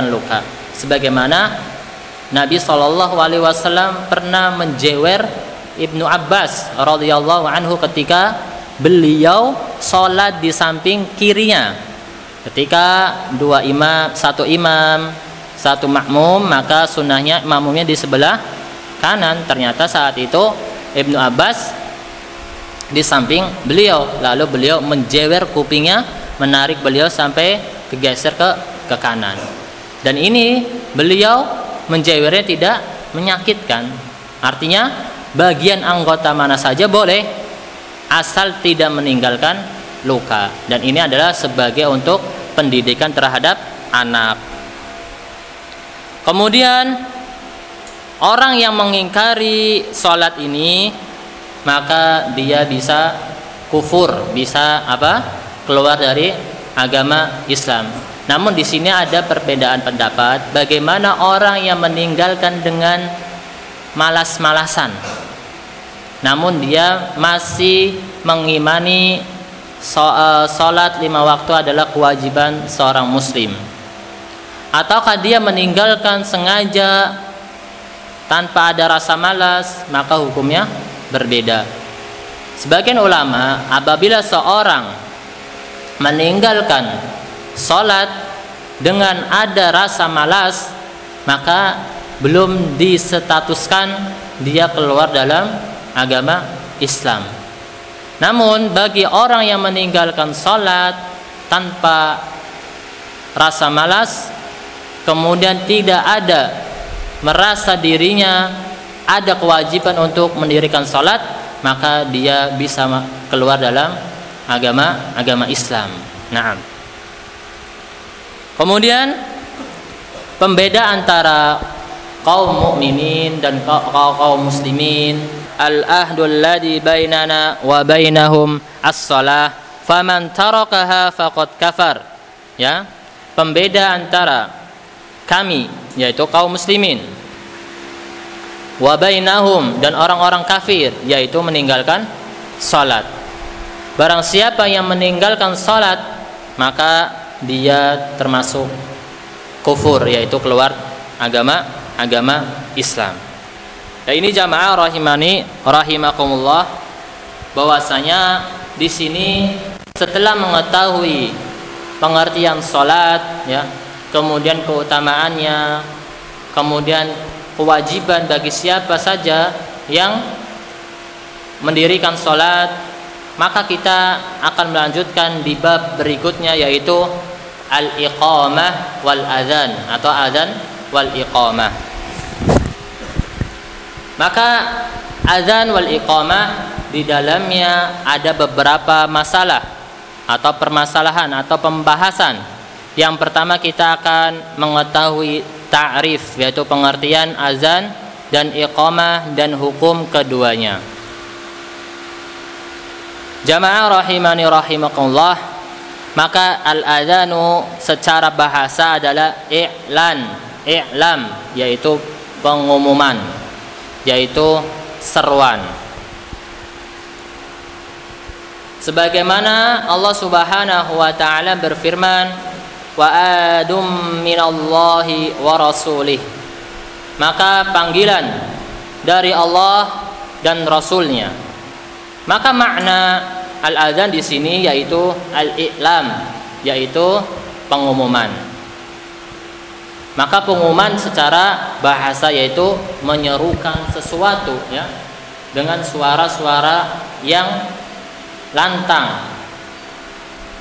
luka. Sebagaimana Nabi SAW pernah menjewer Ibnu Abbas radhiyallahu anhu ketika beliau sholat di samping kirinya. Ketika satu imam, satu makmum, maka sunnahnya makmumnya di sebelah kanan. Ternyata saat itu Ibnu Abbas di samping beliau, lalu beliau menjewer kupingnya, menarik beliau sampai kegeser ke kanan. Dan ini beliau menjewernya tidak menyakitkan. Artinya bagian anggota mana saja boleh, asal tidak meninggalkan luka. Dan ini adalah sebagai untuk pendidikan terhadap anak. Kemudian orang yang mengingkari sholat ini, maka dia bisa kufur, bisa keluar dari agama Islam. Namun di sini ada perbedaan pendapat, bagaimana orang yang meninggalkan dengan malas-malasan, namun dia masih mengimani sholat 5 waktu adalah kewajiban seorang muslim, ataukah dia meninggalkan sengaja tanpa ada rasa malas, maka hukumnya berbeda. Sebagian ulama, apabila seorang meninggalkan sholat dengan ada rasa malas, maka belum disetatuskan dia keluar dalam agama Islam. Namun bagi orang yang meninggalkan sholat tanpa rasa malas, kemudian tidak ada merasa dirinya ada kewajiban untuk mendirikan salat, maka dia bisa keluar dalam agama Islam. Naam. Kemudian pembeda antara kaum mukminin dan kaum muslimin, al-ahdul ladzi bainana wa bainahum as-shalah faman tarakaha faqad kafar. Ya, pembeda antara kami yaitu kaum muslimin wa bainahum dan orang-orang kafir yaitu meninggalkan salat. Barang siapa yang meninggalkan salat maka dia termasuk kufur, yaitu keluar agama Islam. Dan ini jamaah rahimani rahimakumullah, bahwasanya di sini setelah mengetahui pengertian salat, ya, kemudian keutamaannya, kemudian kewajiban bagi siapa saja yang mendirikan salat, maka kita akan melanjutkan di bab berikutnya, yaitu al-iqamah wal adzan atau adzan wal iqamah. Maka adzan wal iqamah di dalamnya ada beberapa masalah atau permasalahan atau pembahasan. Yang pertama kita akan mengetahui ta'rif, yaitu pengertian azan dan iqamah dan hukum keduanya. Jamaah rahimani rahimakumullah, maka al-adzanu secara bahasa adalah i'lam, yaitu pengumuman, yaitu seruan. Sebagaimana Allah Subhanahu wa taala berfirman, wa adum minallahi wa rasulih, maka panggilan dari Allah dan Rasulnya. Maka makna al-adzan di sini yaitu al-i'lam, yaitu pengumuman. Maka pengumuman secara bahasa yaitu menyerukan sesuatu, ya, dengan suara-suara yang lantang.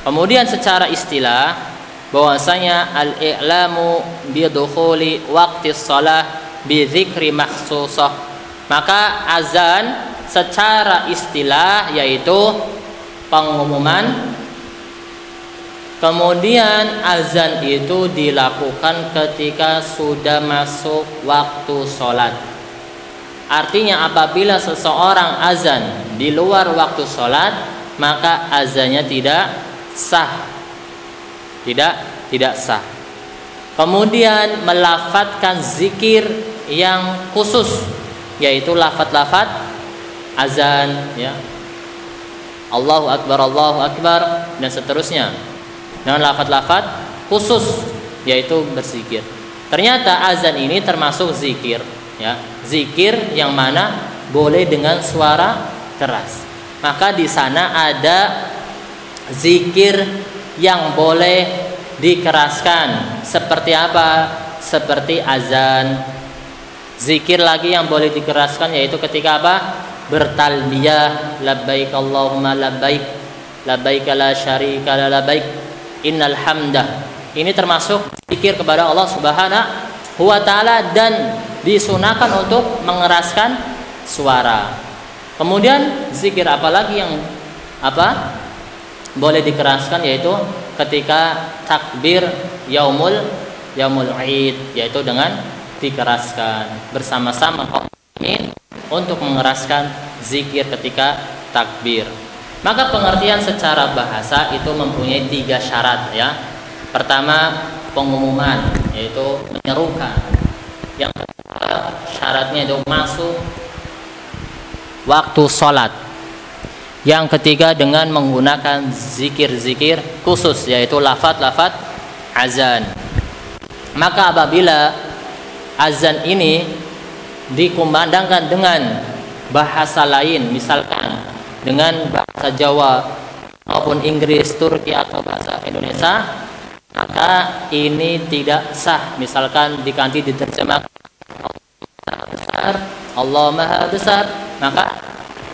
Kemudian secara istilah bahwasanya al-i'lamu bi dukhuli waqti shalah bi dzikri makhsusah. Maka azan secara istilah yaitu pengumuman. Kemudian azan itu dilakukan ketika sudah masuk waktu sholat. Artinya apabila seseorang azan di luar waktu sholat, maka azannya tidak sah. Tidak sah. Kemudian melafadzkan zikir yang khusus, yaitu lafadz-lafadz azan, ya, Allahu Akbar dan seterusnya, dengan lafadz-lafadz khusus yaitu berzikir. Ternyata azan ini termasuk zikir, ya, zikir yang mana boleh dengan suara keras. Maka di sana ada zikir yang boleh dikeraskan. Seperti apa? Seperti azan. Zikir lagi yang boleh dikeraskan yaitu ketika apa? Bertalbiyah, labbaik Allahumma labbaik, labbaik la syarika la labbaik, innal hamdah. Ini termasuk zikir kepada Allah Subhanahu wa taala dan disunahkan untuk mengeraskan suara. Kemudian zikir apalagi yang boleh dikeraskan yaitu ketika takbir yaumul id, yaitu dengan dikeraskan bersama-sama kaum mukminin untuk mengeraskan zikir ketika takbir. Maka pengertian secara bahasa itu mempunyai 3 syarat, ya. Pertama, pengumuman, yaitu menyerukan. Yang kedua, syaratnya itu masuk waktu sholat. Yang ketiga, dengan menggunakan zikir-zikir khusus, yaitu lafadz-lafadz azan. Maka apabila azan ini dikumandangkan dengan bahasa lain, misalkan dengan bahasa Jawa maupun Inggris, Turki atau bahasa Indonesia, maka ini tidak sah. Misalkan diganti diterjemahkan Allah Maha Besar, maka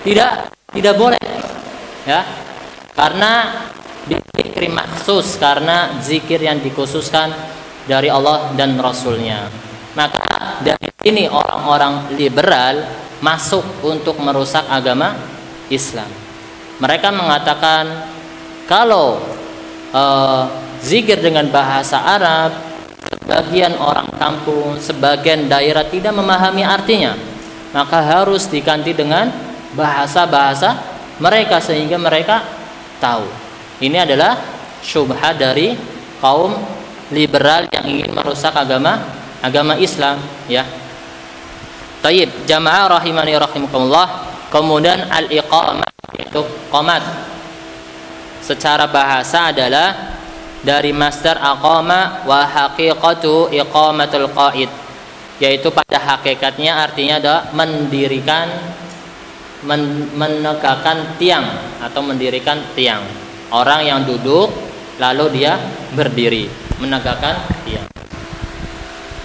tidak boleh, ya, karena zikir maksus, karena zikir yang dikhususkan dari Allah dan Rasulnya. Maka dari ini orang-orang liberal masuk untuk merusak agama Islam. Mereka mengatakan kalau zikir dengan bahasa Arab, sebagian orang kampung, sebagian daerah tidak memahami artinya, maka harus diganti dengan bahasa-bahasa mereka sehingga mereka tahu. Ini adalah syubhat dari kaum liberal yang ingin merusak agama Islam, ya. Tayyib, jamaah rahimani rahimakumullah. Kemudian al-iqamah, yaitu qomat, secara bahasa adalah dari masdar aqama wa haqiqatu iqamatul qaid, yaitu pada hakikatnya artinya adalah mendirikan, menegakkan tiang atau mendirikan tiang. Orang yang duduk lalu dia berdiri, menegakkan tiang.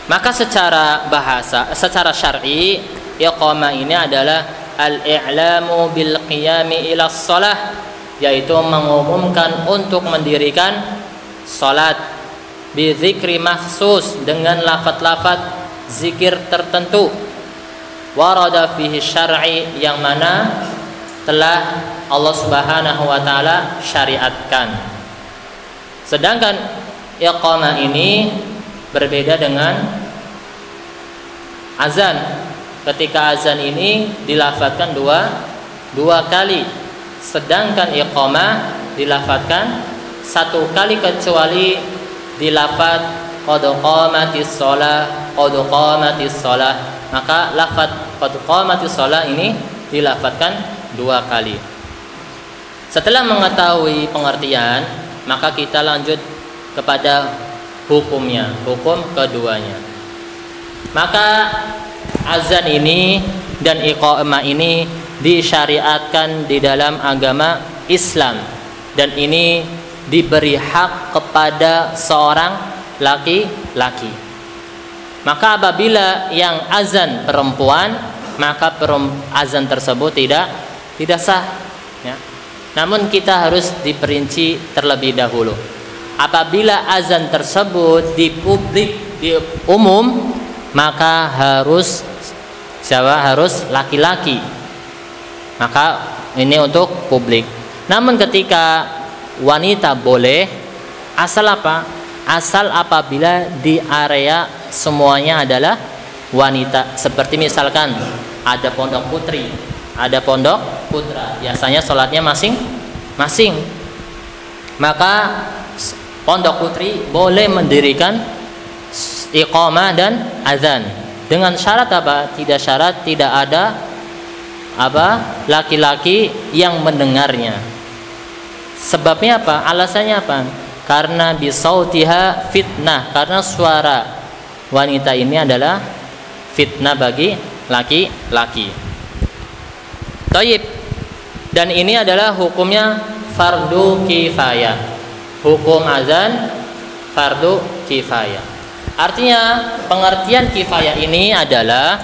Maka secara bahasa, secara syar'i, iqamah ini adalah al-i'lamu bil qiyami ila shalah, yaitu mengumumkan untuk mendirikan salat bi dzikri mahsus, dengan lafaz-lafaz zikir tertentu, warada fihi syar'i, yang mana telah Allah Subhanahu wa taala syariatkan. Sedangkan iqamah ini berbeda dengan azan. Ketika azan ini dilafadzkan dua kali, sedangkan iqamah dilafadzkan satu kali, kecuali dilafadz qad qamatis shalah, qad qamatis shalah. Maka lafadz qad qamatis shalah ini dilafadzkan dua kali. Setelah mengetahui pengertian, maka kita lanjut kepada hukumnya, hukum keduanya. Maka azan ini dan iqamah ini disyariatkan di dalam agama Islam, dan ini diberi hak kepada seorang laki-laki. Maka apabila yang azan perempuan, maka azan tersebut tidak sah, ya. Namun kita harus diperinci terlebih dahulu. Apabila azan tersebut di publik, di umum, maka harus laki-laki. Maka ini untuk publik. Namun ketika wanita boleh, asal apa? Asal apabila di area semuanya adalah wanita. Seperti misalkan ada pondok putri, ada pondok putra, biasanya sholatnya masing-masing. Maka pondok putri boleh mendirikan iqamah dan azan, dengan syarat apa? Tidak syarat tidak ada laki-laki yang mendengarnya. Sebabnya apa? Alasannya apa? Karena bisautiha fitnah, karena suara wanita ini adalah fitnah bagi laki-laki. Taib. Dan ini adalah hukumnya fardu kifayah. Hukum azan fardu kifayah. Artinya pengertian kifayah ini adalah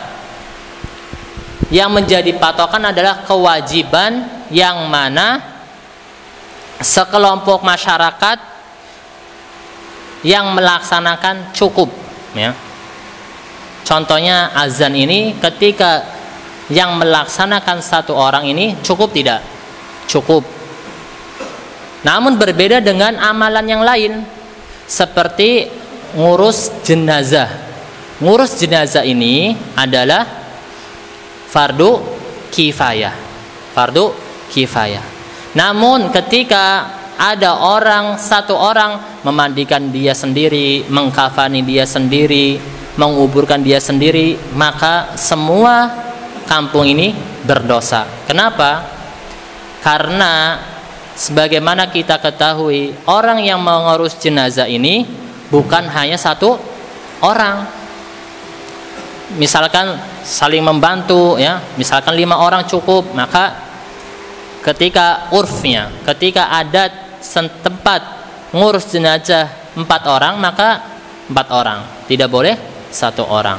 yang menjadi patokan adalah kewajiban yang mana sekelompok masyarakat yang melaksanakan cukup, ya. Contohnya azan ini, ketika yang melaksanakan satu orang ini cukup tidak? Cukup. Namun berbeda dengan amalan yang lain, seperti ngurus jenazah. Ngurus jenazah ini adalah fardu kifayah. Fardu kifayah. Namun ketika ada satu orang memandikan dia sendiri, mengkafani dia sendiri, menguburkan dia sendiri, maka semua kampung ini berdosa. Kenapa? Karena sebagaimana kita ketahui, orang yang mengurus jenazah ini bukan hanya satu orang. Misalkan saling membantu, ya. Misalkan 5 orang cukup, maka ketika urfnya, ketika adat setempat ngurus jenazah 4 orang, maka 4 orang, tidak boleh 1 orang.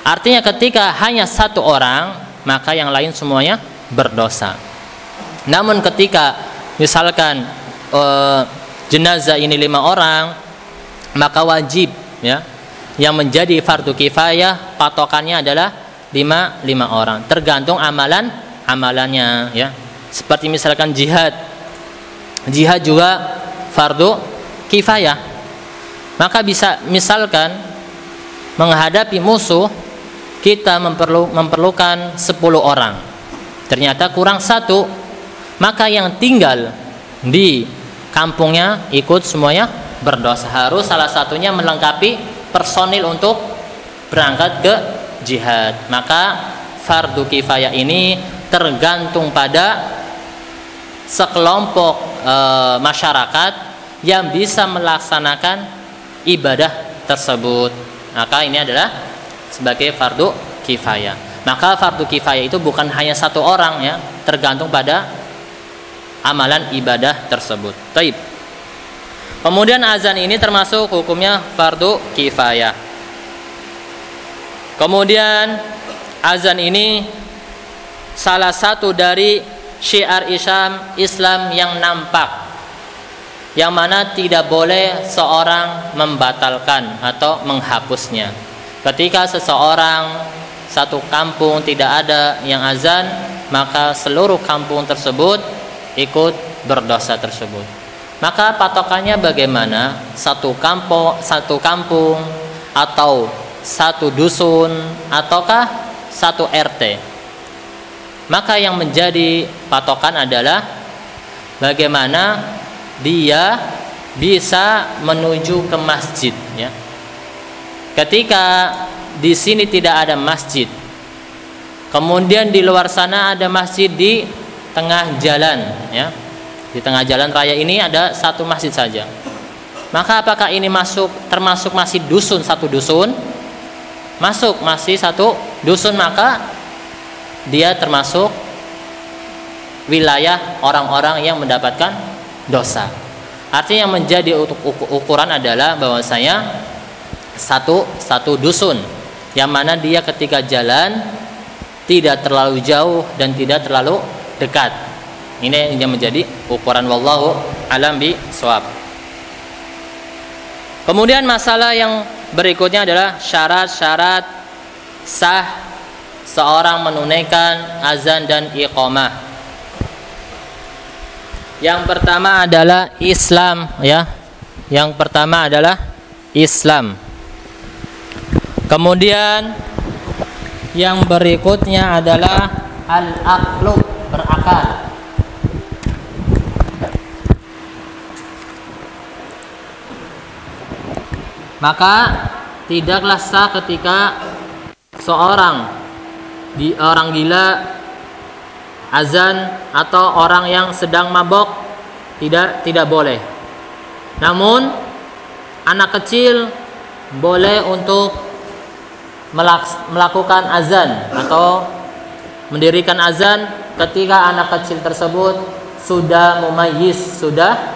Artinya ketika hanya 1 orang, maka yang lain semuanya berdosa. Namun ketika misalkan jenazah ini 5 orang, maka wajib, ya, yang menjadi fardu kifayah patokannya adalah lima orang, tergantung amalannya ya. Seperti misalkan jihad juga fardu kifayah. Maka bisa misalkan menghadapi musuh kita memerlukan 10 orang, ternyata kurang 1, maka yang tinggal di kampungnya ikut semuanya berdosa. Harus salah satunya melengkapi personil untuk berangkat ke jihad. Maka fardu kifayah ini tergantung pada sekelompok masyarakat yang bisa melaksanakan ibadah tersebut. Maka ini adalah sebagai fardu kifayah. Maka fardu kifayah itu bukan hanya 1 orang ya, tergantung pada amalan ibadah tersebut. Taib. Kemudian azan ini termasuk hukumnya fardu kifayah. Kemudian azan ini salah satu dari syiar Islam yang nampak, yang mana tidak boleh seorang membatalkan atau menghapusnya. Ketika seseorang satu kampung tidak ada yang azan, maka seluruh kampung tersebut ikut berdosa tersebut. Maka patokannya bagaimana? Satu kampung atau satu dusun ataukah satu RT? Maka yang menjadi patokan adalah bagaimana dia bisa menuju ke masjid ya. Ketika di sini tidak ada masjid, kemudian di luar sana ada masjid di tengah jalan ya. Di tengah jalan raya ini ada satu masjid saja. Maka apakah ini termasuk masih dusun, satu dusun? Masuk masih satu dusun, maka dia termasuk wilayah orang-orang yang mendapatkan dosa. Artinya yang menjadi ukuran adalah bahwasanya satu dusun, yang mana dia ketika jalan tidak terlalu jauh dan tidak terlalu dekat. Ini yang menjadi ukuran, wallahu alam bishawab. Kemudian masalah yang berikutnya adalah syarat-syarat sah seorang menunaikan azan dan iqamah. Yang pertama adalah Islam ya. Yang pertama adalah Islam. Kemudian yang berikutnya adalah al-aqlu, berakal. Maka tidaklah sah ketika seorang orang gila azan atau orang yang sedang mabok, tidak boleh. Namun anak kecil boleh untuk melakukan azan atau mendirikan azan ketika anak kecil tersebut sudah mumayyiz, sudah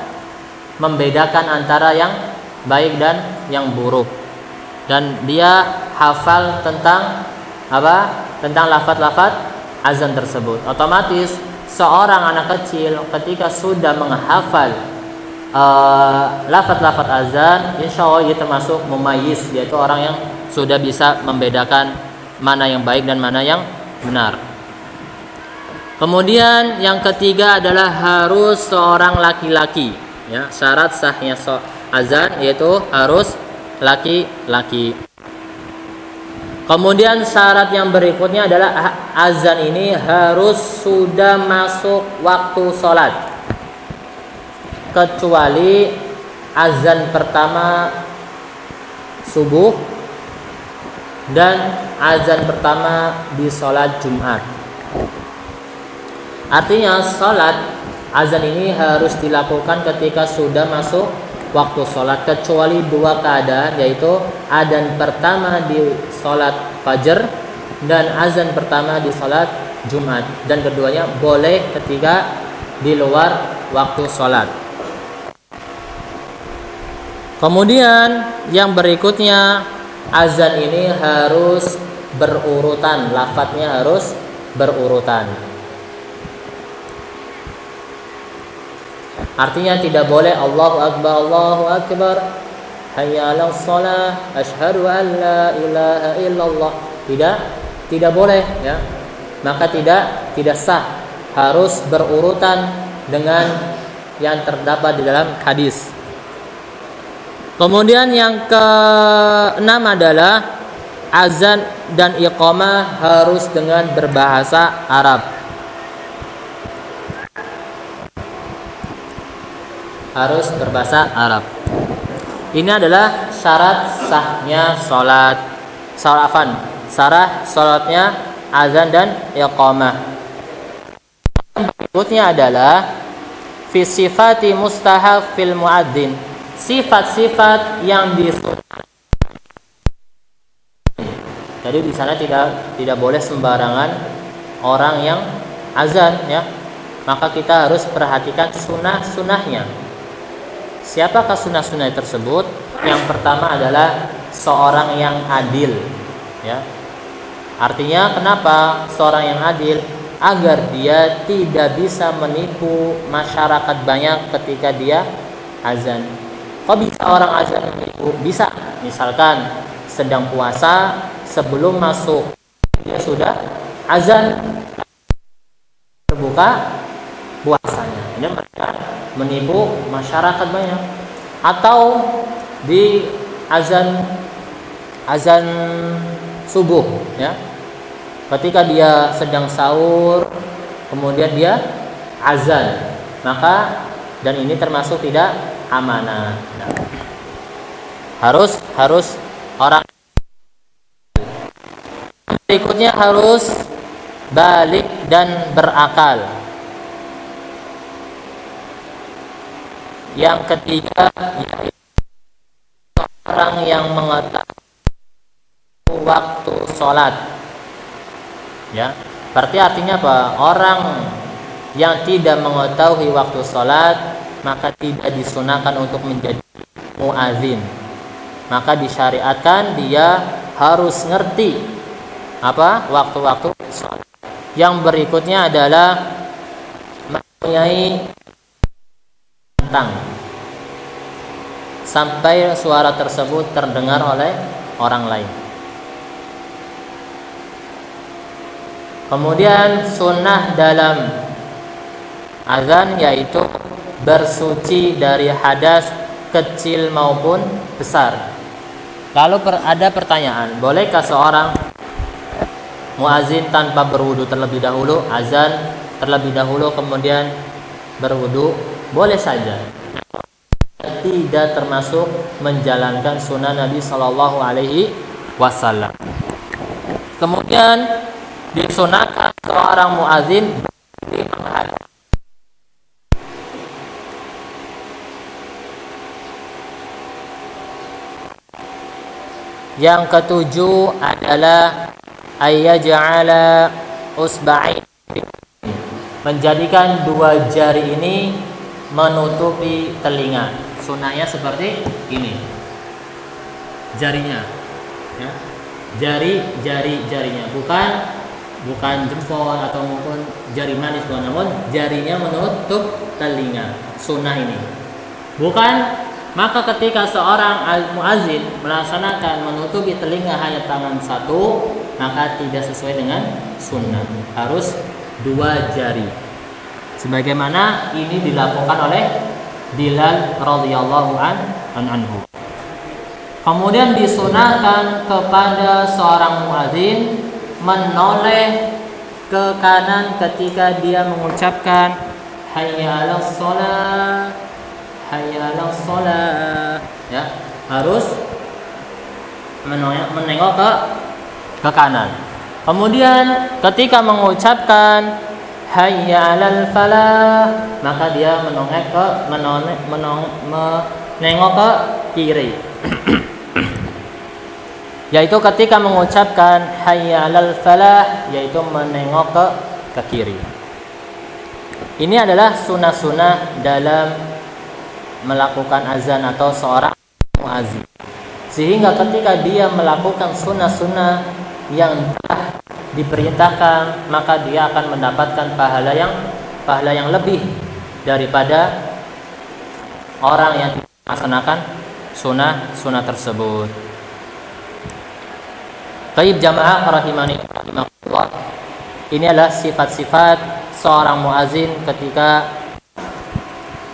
membedakan antara yang baik dan yang buruk, dan dia hafal tentang tentang lafaz-lafaz azan tersebut. Otomatis seorang anak kecil ketika sudah menghafal lafaz-lafaz azan, insya Allah dia termasuk mumayyiz, yaitu orang yang sudah bisa membedakan mana yang baik dan mana yang benar. Kemudian yang ketiga adalah harus seorang laki-laki ya. Syarat sahnya azan yaitu harus laki-laki. Kemudian syarat yang berikutnya adalah azan ini harus sudah masuk waktu sholat, kecuali azan pertama subuh dan azan pertama di sholat Jumat. Artinya sholat azan ini harus dilakukan ketika sudah masuk waktu sholat, kecuali 2 keadaan, yaitu adzan pertama di sholat fajar dan azan pertama di sholat Jumat, dan keduanya boleh ketika di luar waktu sholat. Kemudian yang berikutnya, azan ini harus berurutan, lafadznya harus berurutan. Artinya tidak boleh Allahu Akbar, Allahu Akbar, hayya 'alas shalah, asyhadu an la ilaha illallah. Tidak boleh ya. Maka tidak sah, harus berurutan dengan yang terdapat di dalam hadis. Kemudian yang keenam adalah azan dan iqamah harus dengan berbahasa Arab. Harus berbahasa Arab. Ini adalah syarat sahnya salat. Syarat salatnya azan dan iqamah. Berikutnya adalah fi sifati mustahab fil muadzin. Sifat-sifat yang disunahkan. Jadi di sana tidak boleh sembarangan orang yang azan ya. Maka kita harus perhatikan sunnah-sunnahnya. Siapakah sunnah-sunnah tersebut? Yang pertama adalah seorang yang adil ya. Artinya kenapa seorang yang adil? Agar dia tidak bisa menipu masyarakat banyak ketika dia azan. Kok bisa orang azan menipu? Bisa. Misalkan sedang puasa, sebelum masuk dia sudah azan terbuka puasanya. Ini mereka menipu masyarakat banyak. Atau di azan subuh ya. Ketika dia sedang sahur kemudian dia azan, maka dan ini termasuk tidak amanah. Nah, harus orang. Berikutnya harus balik dan berakal. Yang ketiga yaitu orang yang mengetahui waktu sholat. Ya, berarti artinya apa? Orang yang tidak mengetahui waktu sholat maka tidak disunahkan untuk menjadi muazin. Maka disyariatkan dia harus ngerti apa waktu-waktu sholat. Yang berikutnya adalah mempunyai tentang sampai suara tersebut terdengar oleh orang lain. Kemudian sunnah dalam azan yaitu bersuci dari hadas kecil maupun besar. Lalu ada pertanyaan, bolehkah seorang muazin tanpa berwudu terlebih dahulu, azan terlebih dahulu kemudian berwudu? Boleh saja. Tidak termasuk menjalankan sunnah Nabi Shallallahu Alaihi Wasallam. Kemudian disunahkan seorang muazin yang ketujuh adalah ayyaj'ala usba'in, menjadikan dua jari ini menutupi telinga. Sunnahnya seperti ini. Jarinya ya. Jarinya bukan jempol atau maupun jari manis, namun jarinya menutup telinga. Sunnah ini. Maka ketika seorang muazin melaksanakan menutupi telinga hanya tangan satu, maka tidak sesuai dengan sunnah. Harus dua jari. Sebagaimana ini dilakukan oleh Bilal radhiyallahu anhu. Kemudian disunahkan kepada seorang muazin menoleh ke kanan ketika dia mengucapkan hayya 'alas shalah, hayya 'alas shalah ya, harus menengok ke kanan. Kemudian ketika mengucapkan hayya 'alal falah, maka dia menengok ke kiri. Yaitu ketika mengucapkan hayya 'alal falah, yaitu menengok ke kiri. Ini adalah sunnah-sunnah dalam melakukan azan atau seorang muazin. Sehingga ketika dia melakukan sunnah-sunnah yang telah diperintahkan, maka dia akan mendapatkan pahala yang lebih daripada orang yang tidak melaksanakan sunnah tersebut. Baik jamaah rahimani rahimakumullah. Ini adalah sifat-sifat seorang muazin ketika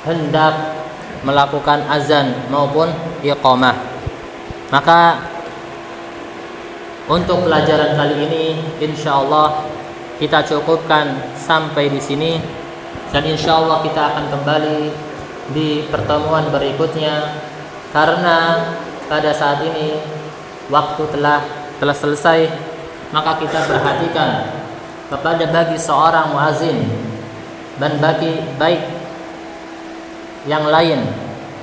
hendak melakukan azan maupun iqamah. Maka untuk pelajaran kali ini insyaallah kita cukupkan sampai di sini, dan insyaallah kita akan kembali di pertemuan berikutnya, karena pada saat ini waktu telah selesai. Maka kita perhatikan kepada bagi seorang muazin dan bagi baik yang lain,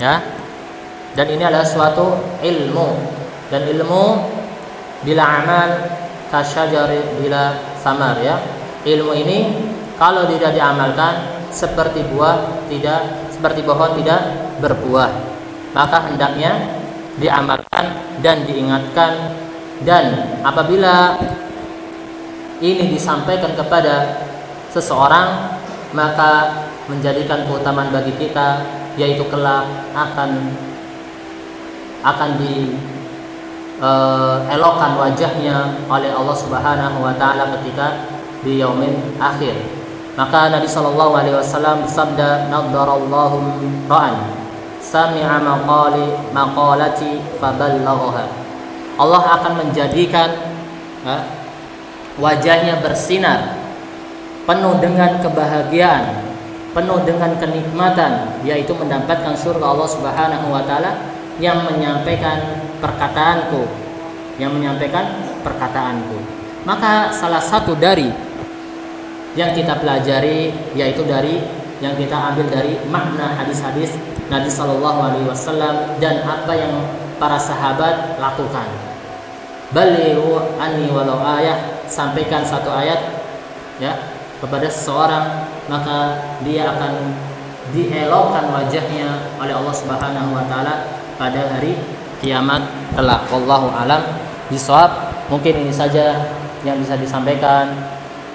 ya. Dan ini adalah suatu ilmu, dan ilmu bila amal kasyajari bila samar, ya. Ilmu ini kalau tidak diamalkan seperti pohon tidak berbuah. Maka hendaknya diamalkan dan diingatkan, dan apabila ini disampaikan kepada seseorang, maka menjadikan keutamaan bagi kita, yaitu kelak akan dielokkan wajahnya oleh Allah Subhanahu wa taala ketika di yaumil akhir. Maka Nabi sallallahu alaihi wasallam bersabda, "Naddarallahu ra'an sami'a maqalati faballaghaha." Allah akan menjadikan wajahnya bersinar, penuh dengan kebahagiaan, penuh dengan kenikmatan, yaitu mendapatkan surga Allah Subhanahu wa taala, yang menyampaikan perkataanku. Maka salah satu dari yang kita pelajari, yaitu dari yang kita ambil dari makna hadis-hadis Nabi sallallahu alaihi wasallam dan apa yang para sahabat lakukan. Balighu anni walau ayah, sampaikan satu ayat, ya, kepada seseorang, maka dia akan dielokkan wajahnya oleh Allah Subhanahu wa taala pada hari kiamat kelak. Wallahu alam bisawab. Mungkin ini saja yang bisa disampaikan.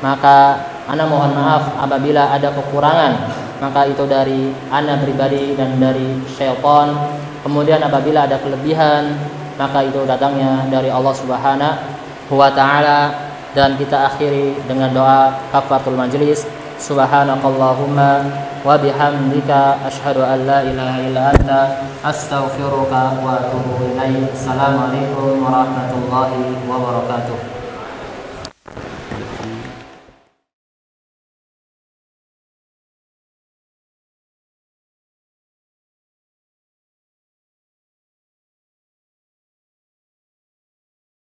Maka ana mohon maaf apabila ada kekurangan, maka itu dari ana pribadi dan dari syaitan. Kemudian apabila ada kelebihan, maka itu datangnya dari Allah Subhanahu wa taala. Dan kita akhiri dengan doa kafaratul majlis. Subhanakallahumma wa bihamdika asyhadu an la ilaha illa anta astaghfiruka wa atubu ilaik. Assalamualaikum warahmatullahi wabarakatuh.